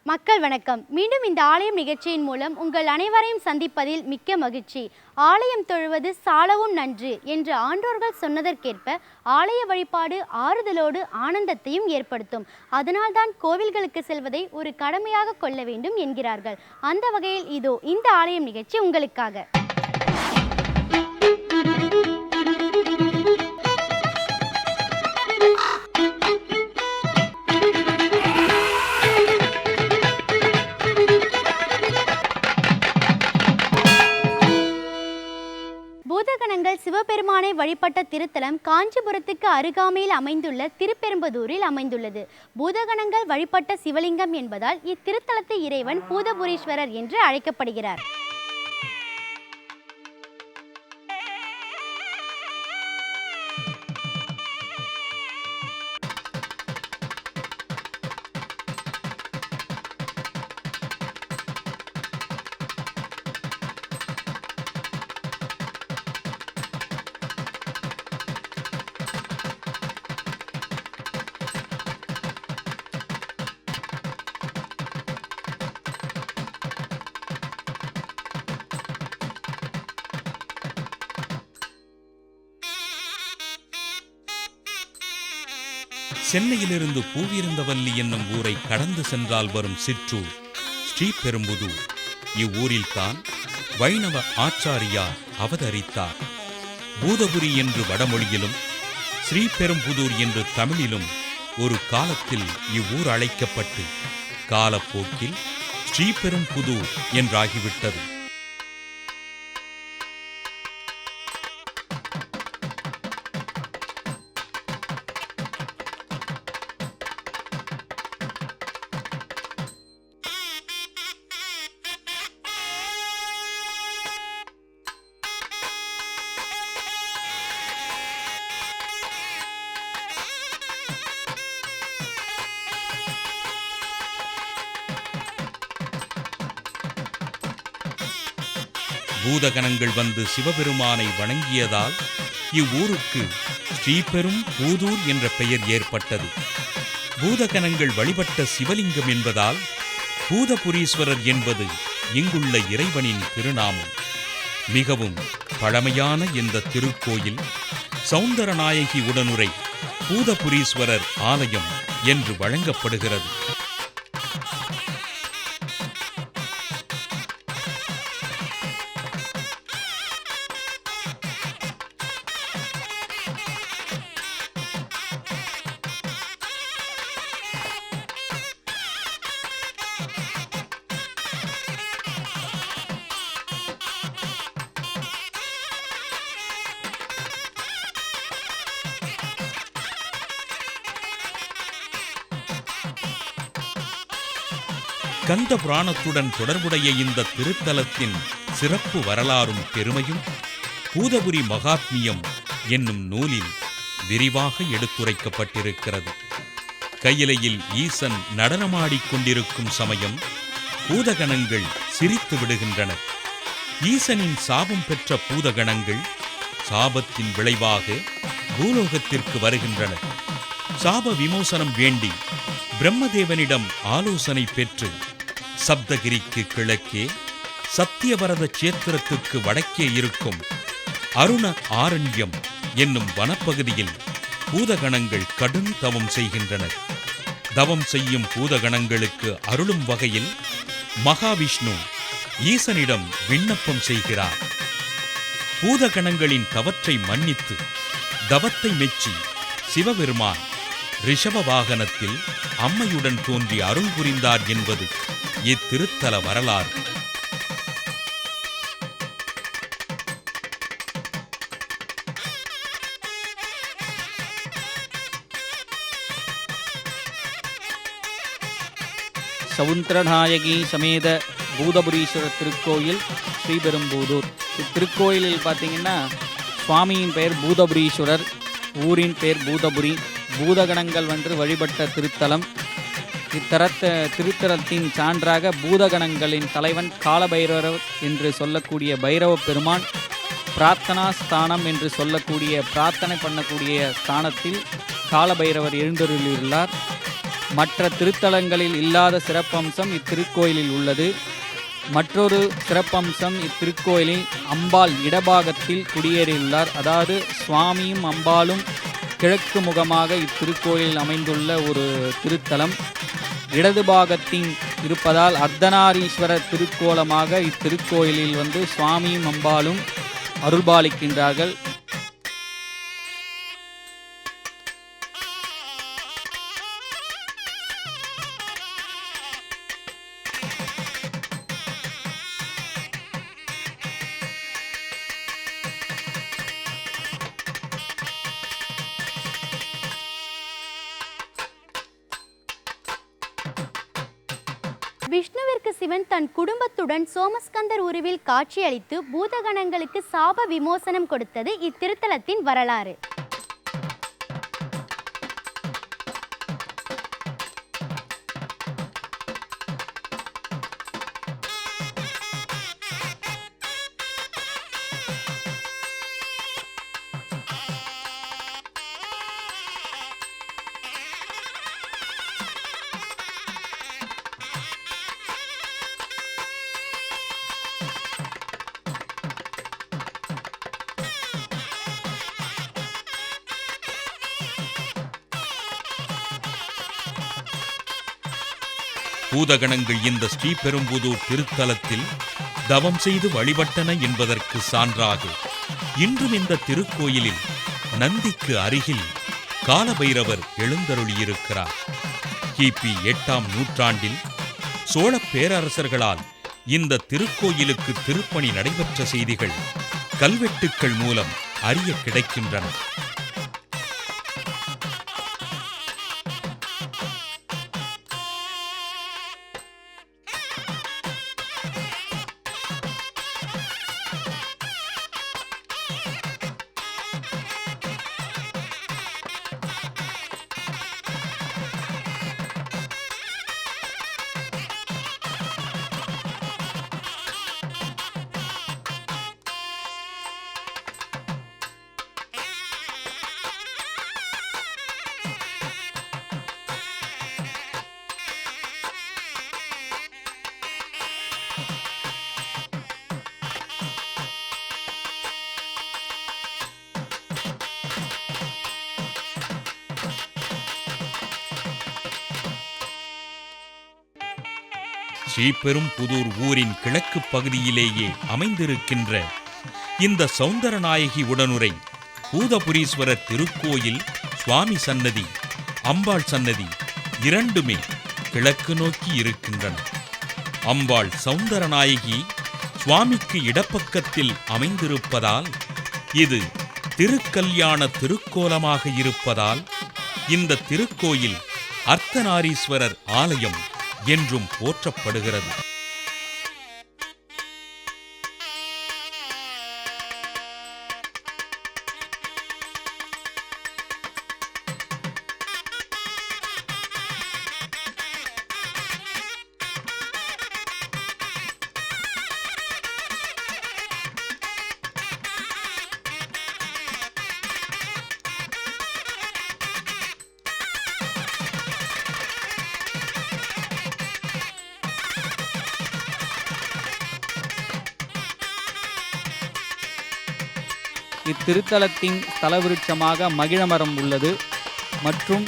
மக்கள் வணக்கம். மீண்டும் இந்த ஆலயம் நிகழ்ச்சியின் மூலம் உங்கள் அனைவரையும் சந்திப்பதில் மிக்க மகிழ்ச்சி. ஆலயம் தொழுவது சாலவும் நன்று என்று ஆண்டோர்கள் சொன்னதற்கேற்ப ஆலய வழிபாடு ஆறுதலோடு ஆனந்தத்தையும் ஏற்படுத்தும். அதனால்தான் கோவில்களுக்கு செல்வதை ஒரு கடமையாக கொள்ள வேண்டும் என்கிறார்கள். அந்த வகையில் இதோ இந்த ஆலயம் நிகழ்ச்சி உங்களுக்காக. பூதகணங்கள் சிவபெருமானை வழிபட்ட திருத்தலம் காஞ்சிபுரத்துக்கு அருகாமையில் அமைந்துள்ள திருப்பெரும்புதூரில் அமைந்துள்ளது. பூதகணங்கள் வழிபட்ட சிவலிங்கம் என்பதால் இத்திருத்தலத்து இறைவன் பூதபுரீஸ்வரர் என்று அழைக்கப்படுகிறார். சென்னையிலிருந்து பூவிருந்தவல்லி என்னும் ஊரை கடந்து சென்றால் வரும் சிற்றூர் ஸ்ரீபெரும்புதூர். இவ்வூரில்தான் வைணவ ஆச்சாரியார் அவதரித்தார். பூதபுரி என்று வடமொழியிலும் ஸ்ரீபெரும்புதூர் என்று தமிழிலும் ஒரு காலத்தில் இவ்வூர் அழைக்கப்பட்டு காலப்போக்கில் ஸ்ரீபெரும்புதூர் என்றாகிவிட்டது. பூதகணங்கள் வந்து சிவபெருமானை வணங்கியதால் இவ்வூருக்கு ஸ்ரீபெரும் பூதூர் என்ற பெயர் ஏற்பட்டது. பூதகணங்கள் வழிபட்ட சிவலிங்கம் என்பதால் பூதபுரீஸ்வரர் என்பது இங்குள்ள இறைவனின் திருநாமம். மிகவும் பழமையான இந்த திருக்கோயில் சௌந்தரநாயகி உடனுரை பூதபுரீஸ்வரர் ஆலயம் என்று வழங்கப்படுகிறது. கந்த புராணத்துடன் தொடர்புடைய இந்த திருத்தலத்தின் சிறப்பு வரலாறும் பெருமையும் பூதபுரி மகாத்மியம் என்னும் நூலில் விரிவாக எடுத்துரைக்கப்பட்டிருக்கிறது. கையிலையில் ஈசன் நடனமாடிக்கொண்டிருக்கும் சமயம் பூதகணங்கள் சிரித்து விடுகின்றன. ஈசனின் சாபம் பெற்ற பூதகணங்கள் சாபத்தின் விளைவாக பூலோகத்திற்கு வருகின்றன. சாப விமோசனம் வேண்டி பிரம்மதேவனிடம் ஆலோசனை பெற்று சப்தகிரிக்கு கிழக்கே சத்தியவரத சேத்திரத்துக்கு வடக்கே இருக்கும் அருண ஆரண்யம் என்னும் வனப்பகுதியில் பூதகணங்கள் கடும் தவம் செய்கின்றனர். தவம் செய்யும் பூதகணங்களுக்கு அருளும் வகையில் மகாவிஷ்ணு ஈசனிடம் விண்ணப்பம் செய்கிறார். பூதகணங்களின் தவற்றை மன்னித்து தவத்தை மெச்சி சிவபெருமான் ரிஷப வாகனத்தில் அம்மையுடன் தோன்றி அருள் புரிந்தார் என்பது இத்திருத்தல வரலாறு. சவுந்தரநாயகி சமேத பூதபுரீஸ்வரர் திருக்கோயில் ஸ்ரீபெரும்புதூர். இத்திருக்கோயிலில் பார்த்தீங்கன்னா சுவாமியின் பெயர் பூதபுரீஸ்வரர், ஊரின் பெயர் பூதபுரி. பூதகணங்கள் வந்து வழிபட்ட திருத்தலம். திருத்தலத்தின் சான்றாக பூதகணங்களின் தலைவன் காலபைரவர் என்று சொல்லக்கூடிய பைரவ பெருமான் பிரார்த்தனா ஸ்தானம் என்று சொல்லக்கூடிய பிரார்த்தனை பண்ணக்கூடிய ஸ்தானத்தில் காலபைரவர் எழுந்தருளியுள்ளார். மற்ற திருத்தலங்களில் இல்லாத சிறப்பம்சம் இத்திருக்கோயிலில் உள்ளது. மற்றொரு சிறப்பம்சம் இத்திருக்கோயிலில் அம்பாள் இடபாகத்தில் குடியேறியுள்ளார். அதாவது சுவாமியும் அம்பாளும் கிழக்கு முகமாக இத்திருக்கோயிலில் அமைந்துள்ள ஒரு திருத்தலம். இடது பாகத்தின் இருப்பதால் அர்த்தநாரீஸ்வரர் திருக்கோலமாக இத்திருக்கோயிலில் சுவாமியும் அம்பாளும் அருள்பாலிக்கின்றார்கள். விஷ்ணுவிற்கு சிவன் தன் குடும்பத்துடன் சோமஸ்கந்தர் உருவில் காட்சியளித்து பூதகணங்களுக்கு சாப விமோசனம் கொடுத்தது இத்திருத்தலத்தின் வரலாறு. பூதகணங்கள் இந்த ஸ்ரீபெரும்புதூர் திருத்தலத்தில் தவம் செய்து வழிபட்டன என்பதற்கு சான்றாக இன்றும் இந்த திருக்கோயிலில் நந்திக்கு அருகில் காலபைரவர் எழுந்தருளியிருக்கிறார். கிபி 8ஆம் நூற்றாண்டில் சோழ பேரரசர்களால் இந்த திருக்கோயிலுக்கு திருப்பணி நடைபெற்ற செய்திகள் கல்வெட்டுக்கள் மூலம் அறிய கிடைக்கின்றன. ஸ்ரீபெரும்புதூர் ஊரின் கிழக்கு பகுதியிலேயே அமைந்திருக்கின்ற இந்த சௌந்தரநாயகி உடனுரை பூதபுரீஸ்வரர் திருக்கோயில் சுவாமி சன்னதி, அம்பாள் சன்னதி இரண்டுமே கிழக்கு நோக்கி இருக்கின்றன. அம்பாள் சௌந்தரநாயகி சுவாமிக்கு இடப்பக்கத்தில் அமைந்திருப்பதால், இது திருக்கல்யாண திருக்கோலமாக இருப்பதால் இந்த திருக்கோயில் அர்த்தநாரீஸ்வரர் ஆலயம் என்றும் போற்றப்படுகிறது. இத்திருத்தலத்தின் தலவிருட்சமாக மகிழமரம் உள்ளது. மற்றும்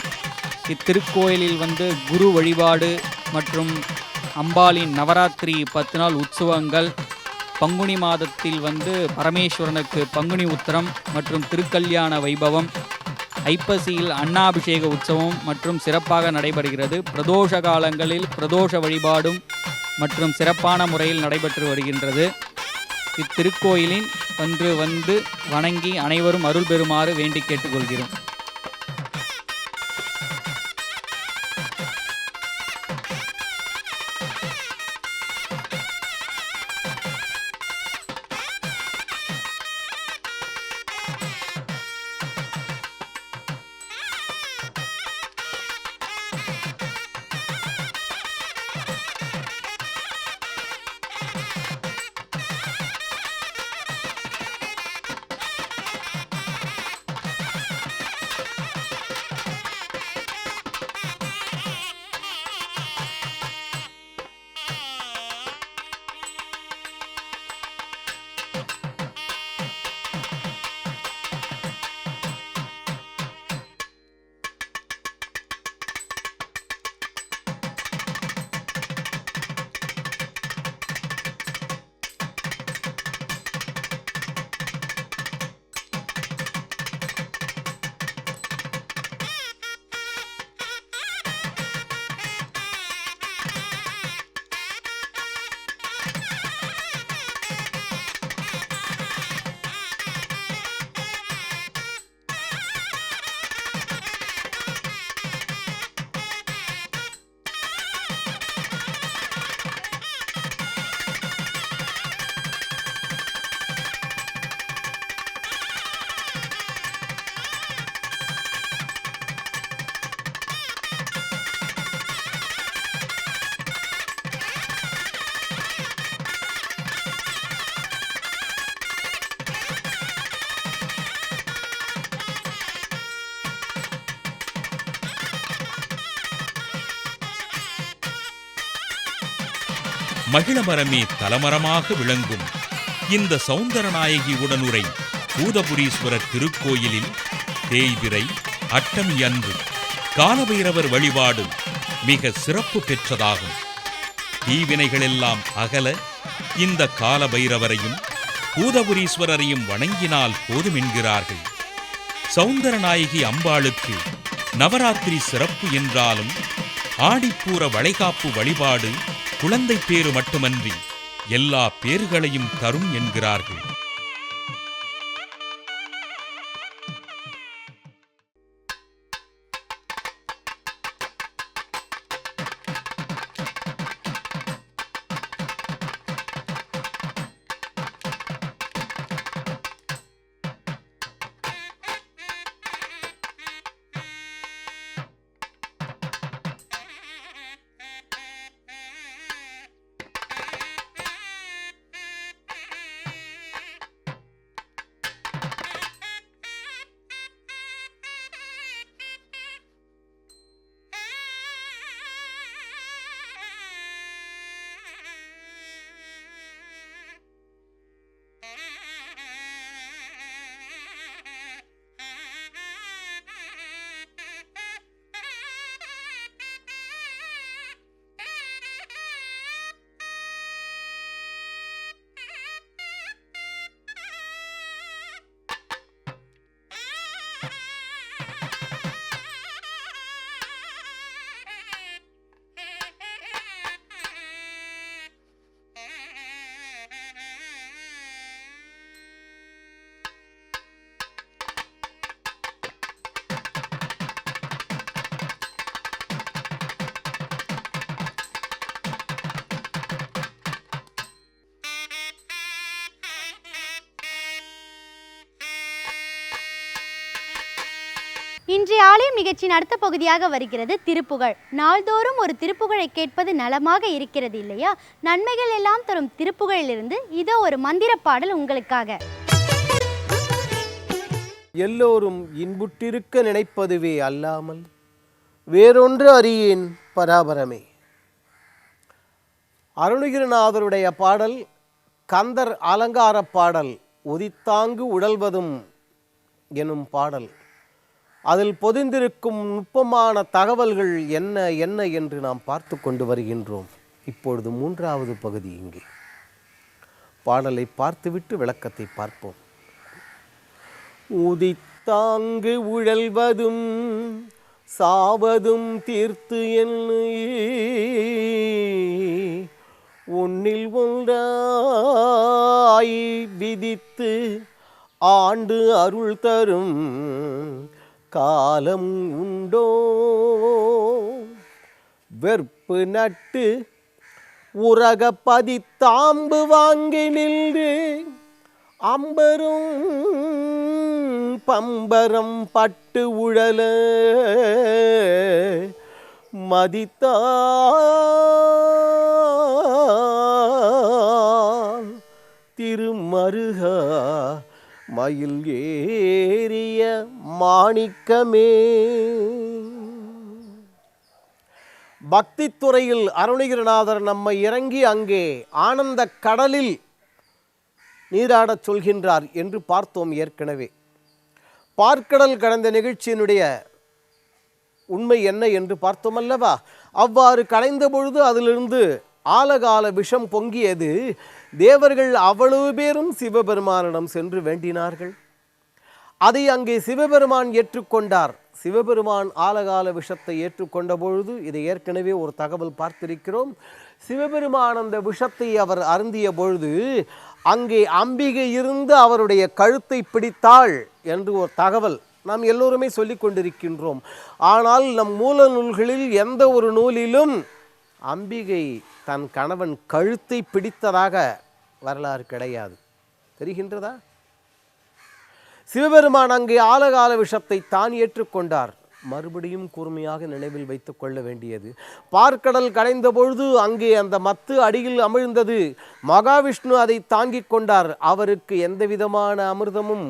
இத்திருக்கோயிலில் குரு வழிபாடு மற்றும் அம்பாளின் நவராத்திரி 10 நாள் உற்சவங்கள், பங்குனி மாதத்தில் பரமேஸ்வரனுக்கு பங்குனி உத்திரம் மற்றும் திருக்கல்யாண வைபவம், ஐப்பசியில் அன்னாபிஷேக உற்சவம் மற்றும் சிறப்பாக நடைபெறுகிறது. பிரதோஷ காலங்களில் பிரதோஷ வழிபாடும் மற்றும் சிறப்பான முறையில் நடைபெற்று வருகின்றது. இத்திருக்கோயிலின் வணங்கி அனைவரும் அருள் பெறுமாறு வேண்டி கேட்டுக்கொள்கிறோம். மகிழமரமே தலமரமாக விளங்கும் இந்த சௌந்தரநாயகி உடனுரை பூதபுரீஸ்வரர் திருக்கோயிலில் தேய்பிறை அட்டமி அன்று காலபைரவர் வழிபாடு மிக சிறப்பு பெற்றதாகும். தீவினைகளெல்லாம் அகல இந்த காலபைரவரையும் பூதபுரீஸ்வரரையும் வணங்கினால் போதும் என்கிறார்கள். சௌந்தரநாயகி அம்பாளுக்கு நவராத்திரி சிறப்பு என்றாலும் ஆடிப்பூர வளைகாப்பு வழிபாடு குழந்தை பேறு மட்டுமன்றி எல்லா பேர்களையும் தரும் என்கிறார்கள். இன்றைய ஆலயம் நிகழ்ச்சியின் அடுத்த பகுதியாக வருகிறது திருப்புகழ். நாள்தோறும் ஒரு திருப்புகழை கேட்பது நலமாக இருக்கிறது இல்லையா? நன்மைகள் எல்லாம் தரும் திருப்புகழிலிருந்து இதோ ஒரு மந்திர பாடல் உங்களுக்காக. எல்லோரும் இன்புற்றிருக்க நினைப்பதுவே அல்லாமல் வேறொன்று அறியேன் பராபரமே. அருணகிரிநாதருடைய பாடல் கந்தர் அலங்கார பாடல் உதித்தாங்கு உழல்வதும் எனும் பாடல். அதில் பொதிந்திருக்கும் நுட்பமான தகவல்கள் என்ன என்ன என்று நாம் பார்த்து கொண்டு வருகின்றோம். இப்பொழுது மூன்றாவது பகுதி இங்கே. பாடலை பார்த்துவிட்டு விளக்கத்தை பார்ப்போம். உதித்தாங்கு உழல்வதும் சாவதும் தீர்த்து என்னை ஒன்னில் ஒன்றாய் விதித்து ஆண்டு அருள் தரும் காலம் உண்டோ. வெற்பு நட்டு உரக பதித்தாம்பு வாங்கி நின்று அம்பரும் பம்பரம் பட்டு உழல மதித்தால் திருமருகா மயில் ஏறிய மாணிக்கமே. பக்தித்துறையில் அருணகிரிநாதர் நம்மை இறங்கி அங்கே ஆனந்த கடலில் நீராடச் சொல்கின்றார் என்று பார்த்தோம் ஏற்கனவே. பார்க்கடல் கடந்த நிகழ்ச்சியினுடைய உண்மை என்ன என்று பார்த்தோம் அல்லவா? அவ்வாறு கடைந்த பொழுது அதிலிருந்து ஆலகால விஷம் பொங்கியது. தேவர்கள் அவ்வளவு பேரும் சிவபெருமானிடம் சென்று வேண்டினார்கள். அதை அங்கே சிவபெருமான் ஏற்றுக்கொண்டார். சிவபெருமான் ஆலகால விஷத்தை ஏற்றுக்கொண்ட பொழுது இதை ஏற்கனவே ஒரு தகவல் பார்த்திருக்கிறோம். சிவபெருமான் அந்த விஷத்தை அவர் அருந்திய பொழுது அங்கே அம்பிகை இருந்து அவருடைய கழுத்தை பிடித்தாள் என்று ஒரு தகவல் நாம் எல்லோருமே சொல்லிக் கொண்டிருக்கின்றோம். ஆனால் நம் மூல நூல்களில் எந்த ஒரு நூலிலும் அம்பிகை தன் கணவன் கழுத்தை பிடித்ததாக வரலாறு கிடையாது. தெரிகின்றதா? சிவபெருமான் அங்கே ஆலகால விஷத்தை தான் ஏற்றுக்கொண்டார். மறுபடியும் கூர்மையாக நினைவில் வைத்துக் கொள்ள வேண்டியது, பார்க்கடல் கடைந்த பொழுது அங்கே அந்த மத்து அடியில் அமிழ்ந்தது. மகாவிஷ்ணு அதை தாங்கிக் கொண்டார். அவருக்கு எந்த விதமான அமிர்தமும்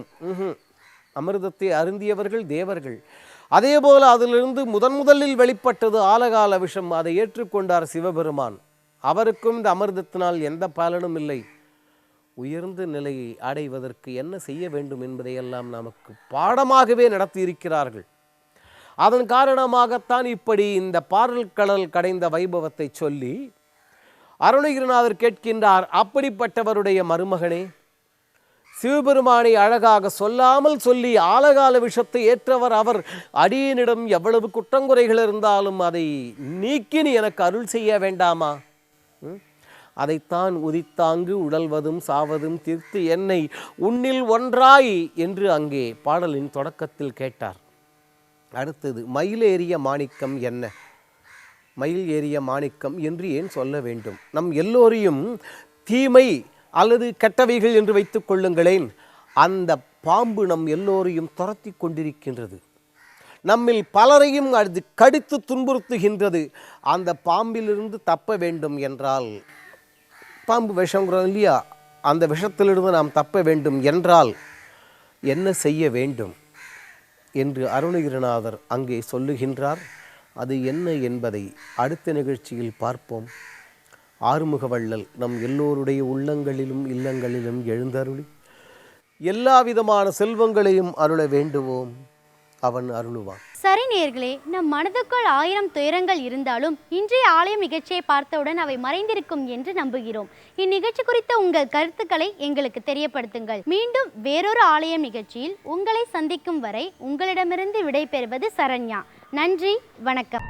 அமிர்தத்தை அருந்தியவர்கள் தேவர்கள். அதே போல அதிலிருந்து முதலில் வெளிப்பட்டது ஆலகால விஷம். அதை ஏற்றுக்கொண்டார் சிவபெருமான். அவருக்கும் இந்த அமிர்தத்தினால் எந்த பலனும் இல்லை. உயர்ந்த நிலையை அடைவதற்கு என்ன செய்ய வேண்டும் என்பதையெல்லாம் நமக்கு பாடமாகவே நடத்தியிருக்கிறார்கள். அதன் காரணமாகத்தான் இப்படி இந்த பாடல் கடல் கடைந்த வைபவத்தை சொல்லி அருணகிரிநாதர் கேட்கின்றார், அப்படிப்பட்டவருடைய மருமகனே, சிவபெருமானை அழகாக சொல்லாமல் சொல்லி ஆலகால விஷத்தை ஏற்றவர் அவர். அடியனிடம் எவ்வளவு குற்றங்குறைகள் இருந்தாலும் அதை நீக்கி நீ எனக்கு அருள் செய்ய வேண்டாமா? அதைத்தான் உதித்தாங்கு உடல்வதும் சாவதும் தீர்த்து என்னை உன்னில் ஒன்றாய் என்று அங்கே பாடலின் தொடக்கத்தில் கேட்டார். அடுத்தது, மயில் ஏறிய மாணிக்கம் என்ன? மயில் ஏறிய மாணிக்கம் என்று ஏன் சொல்ல வேண்டும்? நம் எல்லோரையும் தீமை அல்லது கெட்டவைகள் என்று வைத்துக் கொள்ளுங்களேன். அந்த பாம்பு நம் எல்லோரையும் துரத்தி கொண்டிருக்கின்றது. நம்மில் பலரையும் அது கடித்து துன்புறுத்துகின்றது. அந்த பாம்பிலிருந்து தப்ப வேண்டும் என்றால், பாம்பு விஷங்கிறோம் இல்லையா, அந்த விஷத்திலிருந்து நாம் தப்ப வேண்டும் என்றால் என்ன செய்ய வேண்டும் என்று அருணகிரிநாதர் அங்கே சொல்லுகின்றார். அது என்ன என்பதை அடுத்த நிகழ்ச்சியில் பார்ப்போம். ஆறுமுகவள்ளல் நம் எல்லோருடைய உள்ளங்களிலும் இல்லங்களிலும் எழுந்தருளி எல்லா விதமான செல்வங்களையும் அருள வேண்டுவோம். அவன் அருளுவான். சரி நேயர்களே, நம் மனதுக்குள் 1000 துயரங்கள் இருந்தாலும் இன்றைய ஆலயம் நிகழ்ச்சியை பார்த்தவுடன் அவை மறைந்திருக்கும் என்று நம்புகிறோம். இந்நிகழ்ச்சி குறித்த உங்கள் கருத்துக்களை எங்களுக்கு தெரியப்படுத்துங்கள். மீண்டும் வேறொரு ஆலயம் நிகழ்ச்சியில் உங்களை சந்திக்கும் வரை உங்களிடமிருந்து விடைபெறுவது சரண்யா. நன்றி, வணக்கம்.